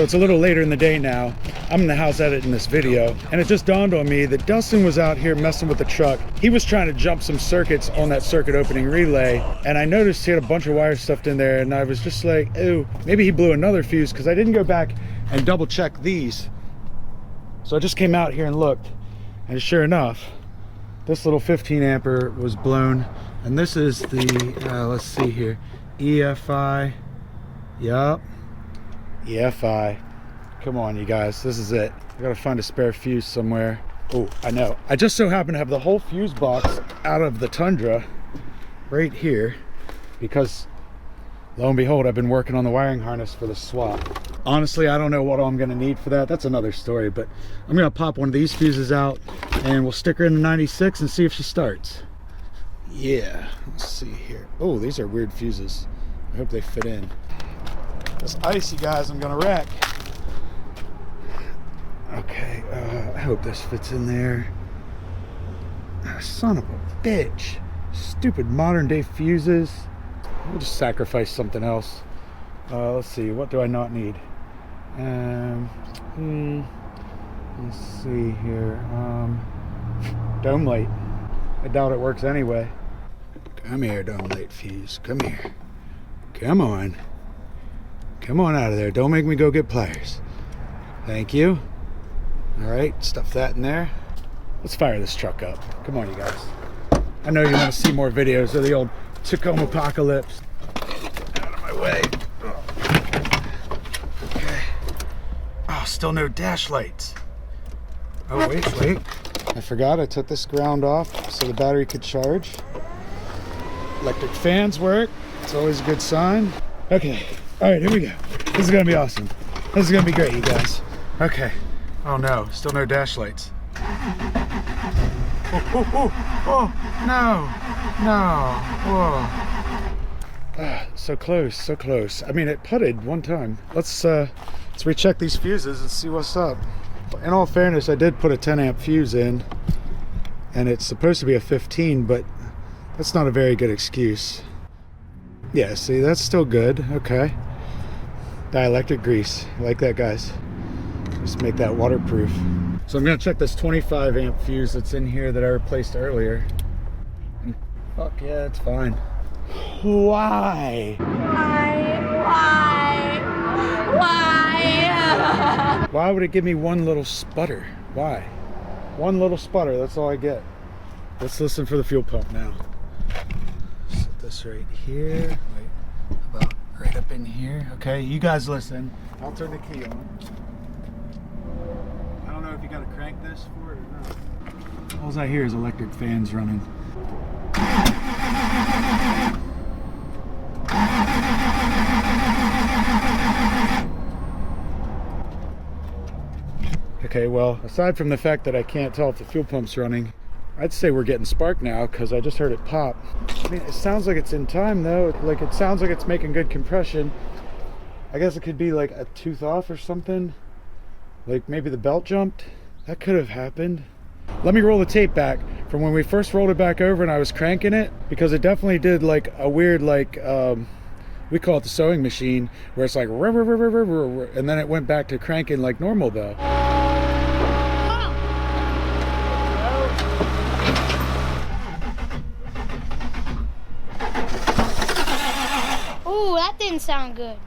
So it's a little later in the day now. I'm in the house editing this video, and it just dawned on me that Dustin was out here messing with the truck. He was trying to jump some circuits on that circuit opening relay, and I noticed he had a bunch of wires stuffed in there, and I was just like, ooh, maybe he blew another fuse, because I didn't go back and double check these. So I just came out here and looked, and sure enough, this little 15 ampere was blown. And this is the, let's see here, EFI. Yup, EFI. Come on, you guys, this is it. I gotta find a spare fuse somewhere. Oh, I know. I just so happen to have the whole fuse box out of the Tundra right here, because lo and behold, I've been working on the wiring harness for the swap. Honestly, I don't know what I'm gonna need for that. That's another story, but I'm gonna pop one of these fuses out and we'll stick her in the 96 and see if she starts. Yeah, let's see here. Oh, these are weird fuses. I hope they fit in. This ice, you guys, I'm gonna wreck. Okay, I hope this fits in there. Ah, son of a bitch. Stupid modern day fuses. We'll just sacrifice something else. Let's see, what do I not need? Let's see here. Dome light. I doubt it works anyway. Come here, dome light fuse. Come here. Come on. Come on out of there. Don't make me go get pliers. Thank you. Alright, stuff that in there. Let's fire this truck up. Come on, you guys. I know you want to see more videos of the old Tacomapocalypse. Out of my way. Okay. Oh, still no dash lights. Oh, wait. I forgot I took this ground off so the battery could charge. Electric fans work. It's always a good sign. Okay. Alright, here we go. This is going to be awesome. This is going to be great, you guys. Okay. Oh no, still no dash lights. Oh, no, whoa. So close, so close. I mean, it putted one time. Let's recheck these fuses and see what's up. In all fairness, I did put a 10 amp fuse in, and it's supposed to be a 15, but that's not a very good excuse. Yeah, see, that's still good. Okay. Dielectric grease. I like that, guys. Just make that waterproof. So I'm gonna check this 25 amp fuse that's in here that I replaced earlier. And fuck yeah, it's fine. Why? Why would it give me one little sputter? Why? One little sputter, that's all I get. Let's listen for the fuel pump now. Set this right here. Wait, about right up in here. Okay, you guys listen. I'll turn the key on. I don't know if you gotta crank this for it or not. All I hear is electric fans running. Okay, well, aside from the fact that I can't tell if the fuel pump's running, I'd say we're getting spark now because I just heard it pop. I mean, it sounds like it's in time though. Like, it sounds like it's making good compression. I guess it could be like a tooth off or something. Like maybe the belt jumped. That could have happened. Let me roll the tape back from when we first rolled it back over and I was cranking it, because it definitely did like a weird, like, we call it the sewing machine, where it's like, and then it went back to cranking like normal though. Ooh, that didn't sound good.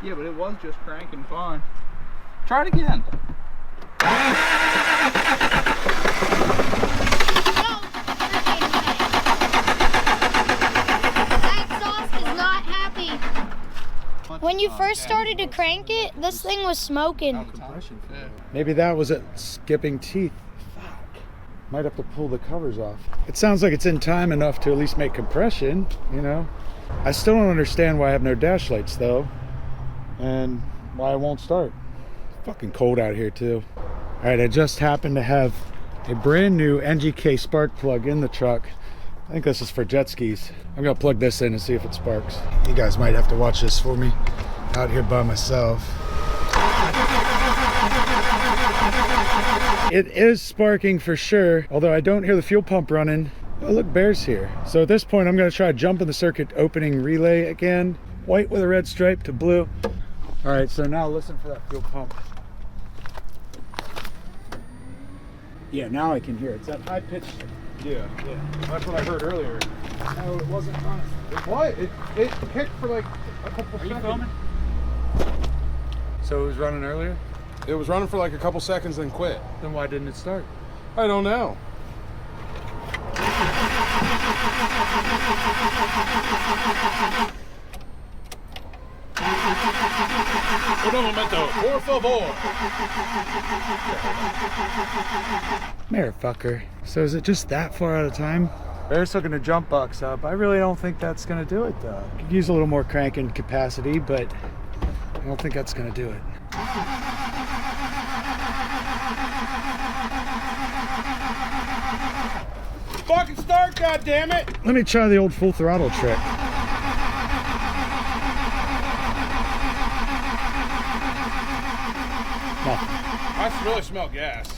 Yeah, but it was just cranking fine. Try it again. That exhaust is not happy. When you first started to crank it, this thing was smoking. Maybe that was it skipping teeth. Fuck. Might have to pull the covers off. It sounds like it's in time enough to at least make compression, you know. I still don't understand why I have no dash lights though, and why it won't start. It's fucking cold out here too. All right, I just happen to have a brand new NGK spark plug in the truck. I think this is for jet skis. I'm gonna plug this in and see if it sparks. You guys might have to watch this for me out here by myself. It is sparking for sure, although I don't hear the fuel pump running. Oh, look, Bear's here. So at this point, I'm gonna try jumping the circuit opening relay again. White with a red stripe to blue. All right, so now listen for that fuel pump. Yeah, now I can hear it. It's that high pitch. Yeah. That's what I heard earlier. No, it wasn't on. What? It kicked for like a couple seconds. Are you filming? So it was running earlier? It was running for like a couple seconds, then quit. Then why didn't it start? I don't know. Un momento, por favor. Motherfucker. So is it just that far out of time? Bear's hooking a jump box up. I really don't think that's gonna do it though. Could use a little more cranking capacity, but I don't think that's gonna do it. Fucking start, goddammit! Let me try the old full throttle trick. I really smell gas.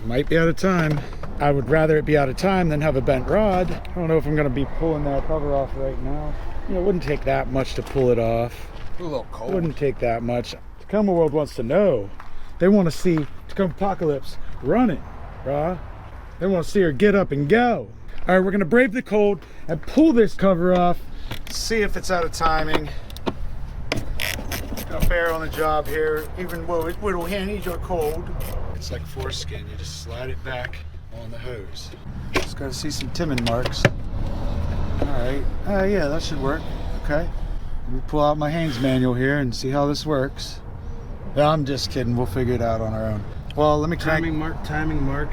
Might be out of time. I would rather it be out of time than have a bent rod. I don't know if I'm gonna be pulling that cover off right now. You know, it wouldn't take that much to pull it off. It's a little cold. Wouldn't take that much. Tacoma World wants to know. They want to see Tacomapocalypse running, brah. They want to see her get up and go. All right, we're gonna brave the cold and pull this cover off. See if it's out of timing. Got Bear on the job here. Even with handies are cold. It's like foreskin. You just slide it back on the hose. Just gotta see some timing marks. All right. Yeah, that should work. Okay. Let me pull out my Haynes manual here and see how this works. No, I'm just kidding. We'll figure it out on our own. Well, let me Timing mark,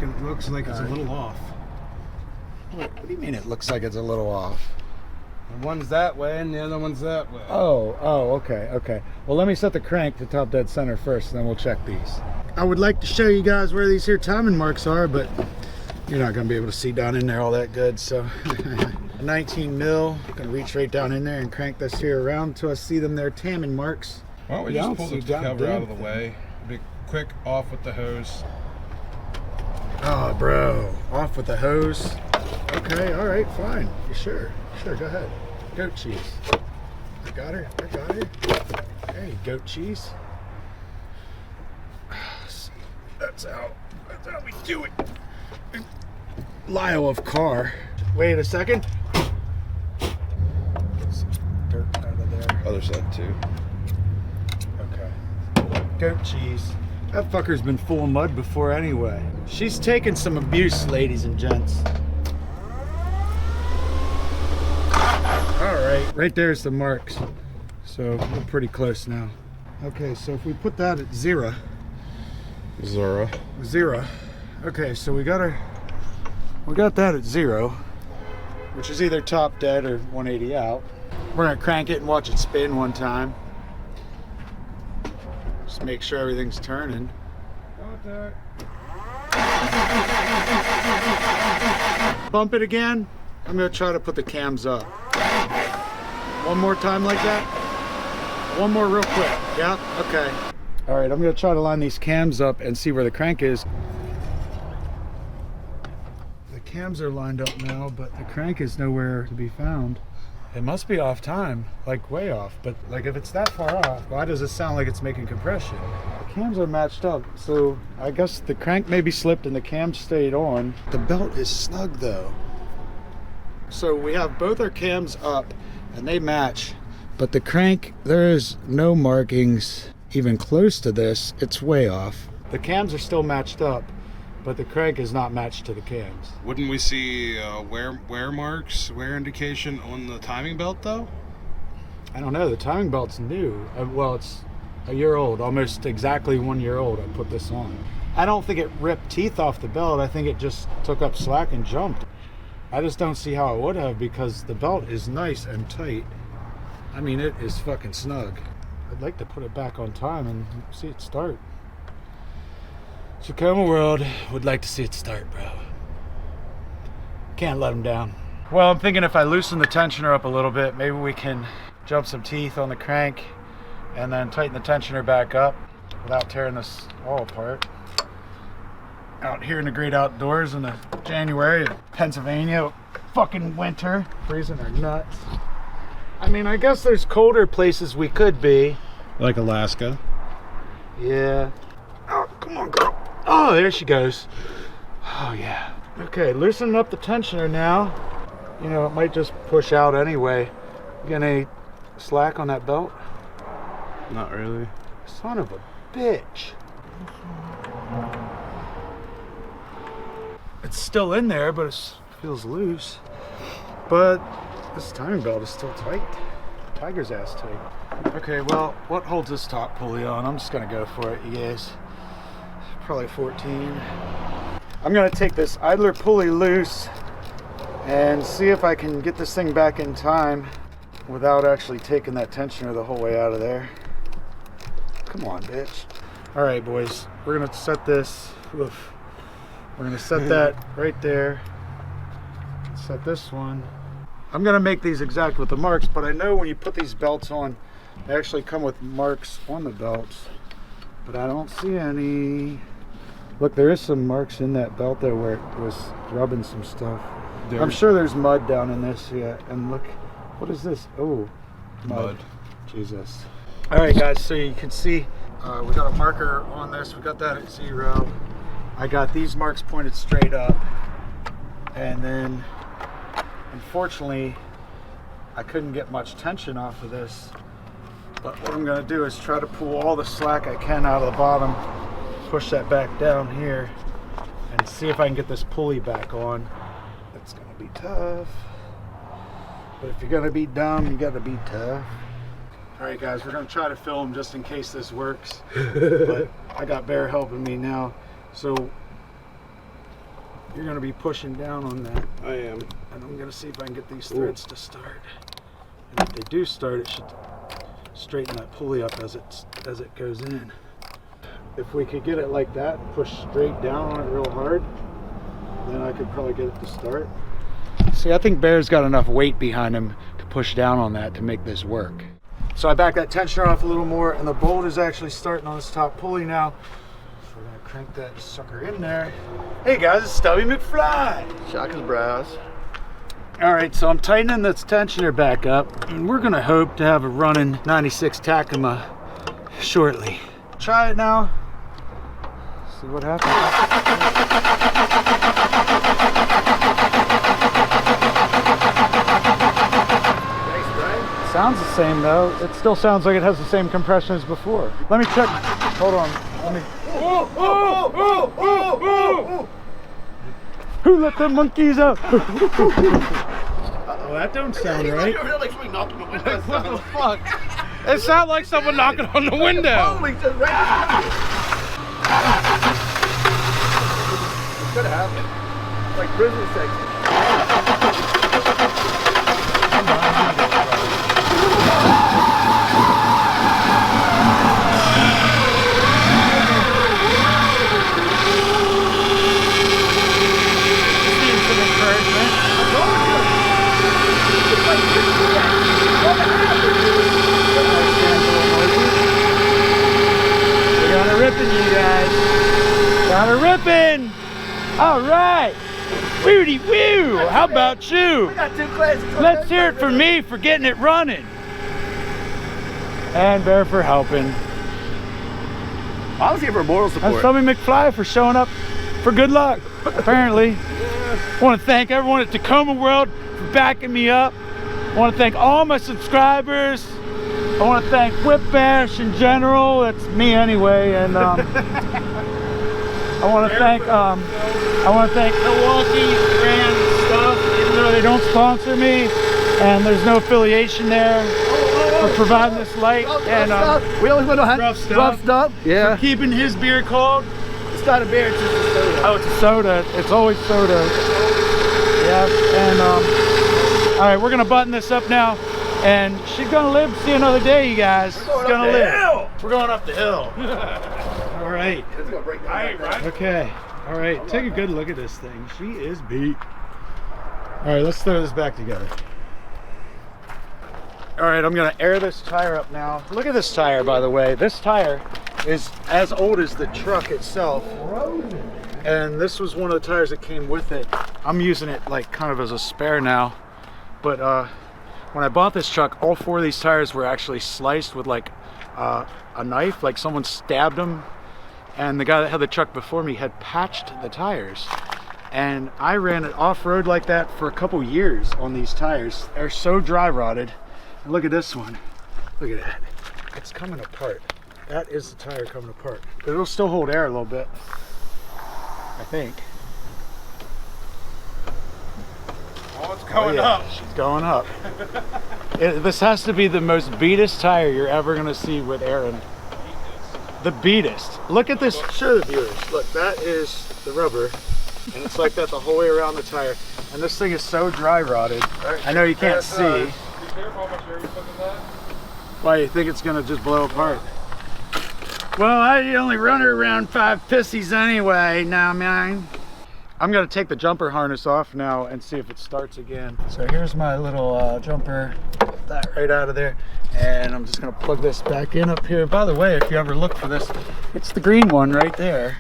and it looks like it's a little off. What do you mean it looks like it's a little off? One's that way and the other one's that way. Oh, okay. Well, let me set the crank to top dead center first, and then we'll check these. I would like to show you guys where these here timing marks are, but you're not gonna be able to see down in there all that good, so. 19 mil, gonna reach right down in there and crank this here around until I see them there timing marks. Why don't we just pull the cover out of the way? Be quick off with the hose. Oh, bro, off with the hose. Okay, all right, fine. You sure? Sure, go ahead. Goat cheese. I got her. Hey, goat cheese. That's how we do it. Lyle of car. Wait a second. Get some dirt out of there. Other side too. Okay. Goat cheese. That fucker's been full of mud before anyway. She's taken some abuse, ladies and gents. All right, right there's the marks. So we're pretty close now. Okay, so if we put that at zero. Okay, so we got that at 0, which is either top dead or 180 out. We're gonna crank it and watch it spin one time. Just make sure everything's turning. Bump it again. I'm gonna try to put the cams up. One more time like that. One more real quick. Yeah, okay. All right, I'm gonna try to line these cams up and see where the crank is. The cams are lined up now, but the crank is nowhere to be found. It must be off time, like way off, but like if it's that far off, why does it sound like it's making compression? The cams are matched up, so I guess the crank maybe slipped and the cam stayed on. The belt is snug though. So we have both our cams up and they match, but the crank, there is no markings even close to this. It's way off. The cams are still matched up, but the crank is not matched to the cams. Wouldn't we see wear marks, wear indication on the timing belt though? I don't know, the timing belt's new. Well, it's a year old, almost exactly 1 year old I put this on. I don't think it ripped teeth off the belt. I think it just took up slack and jumped. I just don't see how it would have, because the belt is nice and tight. I mean, it is fucking snug. I'd like to put it back on time and see it start. Tacoma World would like to see it start, bro. Can't let them down. Well, I'm thinking if I loosen the tensioner up a little bit, maybe we can jump some teeth on the crank and then tighten the tensioner back up without tearing this all apart. Out here in the great outdoors in the January of Pennsylvania, fucking winter. Freezing our nuts. I mean, I guess there's colder places we could be. Like Alaska. Yeah. Oh, come on, girl. Oh, there she goes. Oh, yeah. Okay, loosening up the tensioner now. You know, it might just push out anyway. You got any slack on that belt? Not really. Son of a bitch. It's still in there, but it feels loose. But this timing belt is still tight. Tiger's ass tight. Okay, well, what holds this top pulley on? I'm just gonna go for it, you guys. Probably 14. I'm gonna take this idler pulley loose and see if I can get this thing back in time without actually taking that tensioner the whole way out of there. Come on, bitch. All right, boys, we're gonna set this. Oof. We're gonna set that right there. Set this one. I'm gonna make these exact with the marks, but I know when you put these belts on, they actually come with marks on the belts, but I don't see any. Look, there is some marks in that belt there where it was rubbing some stuff. I'm sure there's mud down in this, yeah. And look, what is this? Oh, mud. Jesus. All right, guys, so you can see we got a marker on this. We got that at 0. I got these marks pointed straight up. And then, unfortunately, I couldn't get much tension off of this. But what I'm gonna do is try to pull all the slack I can out of the bottom, push that back down here, and see if I can get this pulley back on. It's gonna be tough. But if you're gonna be dumb, you gotta be tough. All right, guys, we're gonna try to film just in case this works. But I got Bear helping me now. So you're gonna be pushing down on that. I am. And I'm gonna see if I can get these threads to start. And if they do start, it should straighten that pulley up as it goes in. If we could get it like that, push straight down on it real hard, then I could probably get it to start. See, I think Bear's got enough weight behind him to push down on that to make this work. So I backed that tensioner off a little more, and the bolt is actually starting on this top pulley now. So we're gonna crank that sucker in there. Hey guys, it's Stubby McFly. Shock his brows. All right, so I'm tightening this tensioner back up, and we're gonna hope to have a running 96 Tacoma shortly. Try it now. See what happens. Nice, right? Sounds the same though. It still sounds like it has the same compression as before. Let me check. Hold on. Let me. Who let the monkeys out? Oh, that don't sound right. What the fuck? It sounds like someone knocking on the window. Holy shit, right? It's gonna happen. Like prison section. Ripping! All right! Woody woo! How about you? We got 2 classes. Let's hear it for me for getting it running. And Bear for helping. I was here for moral support. And Stubby McFly for showing up for good luck, apparently. I want to thank everyone at Tacoma World for backing me up. I want to thank all my subscribers. I want to thank WHIPBASH in general. That's me anyway. And I want to thank Milwaukee brand stuff, even though they don't sponsor me, and there's no affiliation there for providing this light. And we always want to have rough stuff. Yeah. For keeping his beer cold. It's not a beer, it's just a soda. Oh, it's a soda. It's always soda. Yeah. And all right, we're gonna button this up now, and she's gonna live to see another day, you guys. She's gonna live. We're going up the hill. All right. It's gonna break down. Right? Okay. All right. Take a good look at this thing. She is beat. All right. Let's throw this back together. All right. I'm gonna air this tire up now. Look at this tire, by the way. This tire is as old as the truck itself. And this was one of the tires that came with it. I'm using it like kind of as a spare now. But when I bought this truck, all 4 of these tires were actually sliced with like a knife, like someone stabbed them. And the guy that had the truck before me had patched the tires. And I ran it off-road like that for a couple years on these tires. They're so dry rotted. And look at this one. Look at that. It's coming apart. That is the tire coming apart. But it'll still hold air a little bit, I think. Oh, it's going up. She's going up. This has to be the most beatest tire you're ever gonna see with air in it. The beatest. Look at this. Show the viewers. Look, that is the rubber. And it's like that the whole way around the tire. And this thing is so dry rotted. I know you can't see. Be careful how much air you put in that. Why, you think it's gonna just blow apart? Well, I only run her around 5 pissies anyway, now man. I'm gonna take the jumper harness off now and see if it starts again. So here's my little jumper, get that right out of there. And I'm just gonna plug this back in up here. By the way, if you ever look for this, it's the green one right there.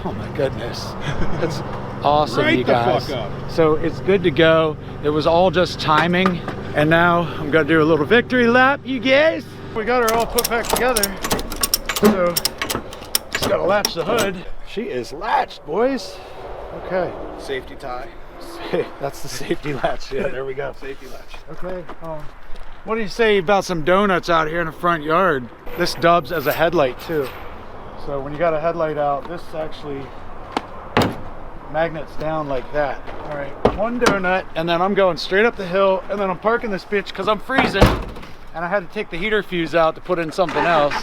Oh my goodness, that's awesome, Right you the guys. fuck up. So it's good to go. It was all just timing. And now I'm gonna do a little victory lap, you guys. We got her all put back together. So just gotta latch the hood. She is latched, boys. Okay. Safety tie. That's the safety latch. Yeah, there we go. Safety latch. Okay. What do you say about some donuts out here in the front yard? This dubs as a headlight too. So when you got a headlight out, this actually magnets down like that. All right, 1 donut, and then I'm going straight up the hill, and then I'm parking this bitch because I'm freezing, and I had to take the heater fuse out to put in something else.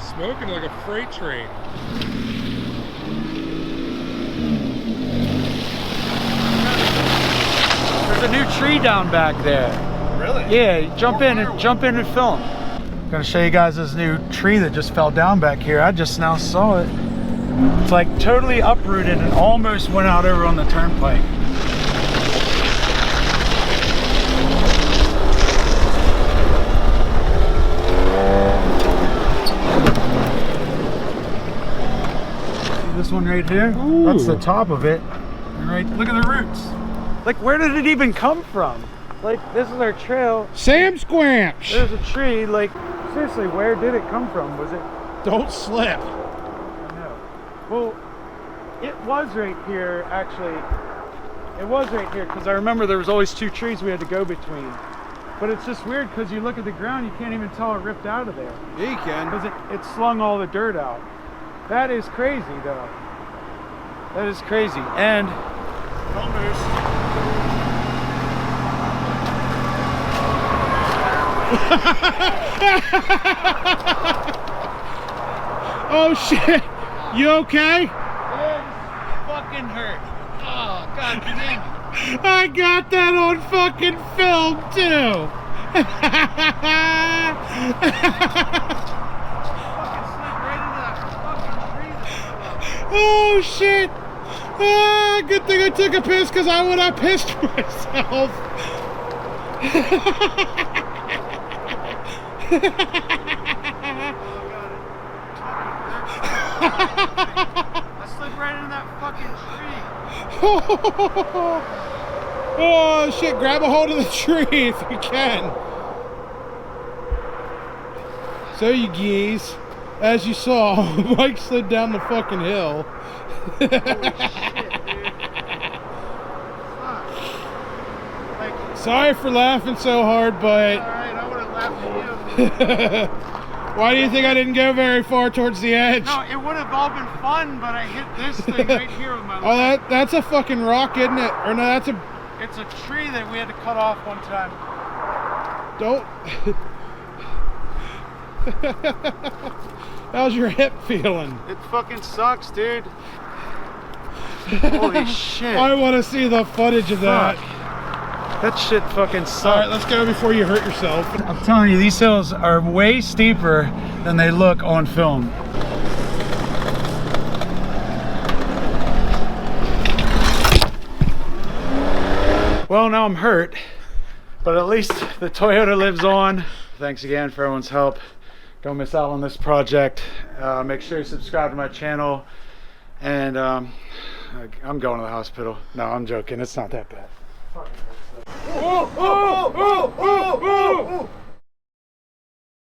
Smoking like a freight train. There's a new tree down back there. Really? Yeah, jump in and film. I'm gonna show you guys this new tree that just fell down back here. I just now saw it. It's like totally uprooted and almost went out over on the turnpike. See this one right here? Ooh. That's the top of it. And right, look at the roots. Like, where did it even come from? Like, this is our trail. Sam Squamps! There's a tree. Like, seriously, where did it come from? Was it? Don't slip. I know. Well, it was right here, actually. It was right here, because I remember there was always 2 trees we had to go between. But it's just weird, because you look at the ground, you can't even tell it ripped out of there. Yeah, you can. Because it slung all the dirt out. That is crazy, though. That is crazy. And almost. Oh shit! You okay? It fucking hurt. Oh, god damn it. I got that on fucking film too! Oh shit! Ah, good thing I took a piss because I would have pissed myself. I slid right into that fucking tree. Oh shit, grab a hold of the tree if you can. So you geese, as you saw, Mike slid down the fucking hill. Holy shit, dude. Like, Sorry for laughing so hard, but alright, I would have laughed at you. Why do you think I didn't go very far towards the edge? No, it would have all been fun, but I hit this thing right here with my Oh, that's a fucking rock, isn't it? Or no, that's a... It's a tree that we had to cut off one time. Don't... How's your hip feeling? It fucking sucks, dude. Holy shit. I want to see the footage of that. That shit fucking sucks. All right, let's go before you hurt yourself. I'm telling you, these hills are way steeper than they look on film. Well, now I'm hurt, but at least the Toyota lives on. Thanks again for everyone's help. Don't miss out on this project. Make sure you subscribe to my channel. And I'm going to the hospital. No, I'm joking. It's not that bad. Oh, oh, oh, oh, oh, oh.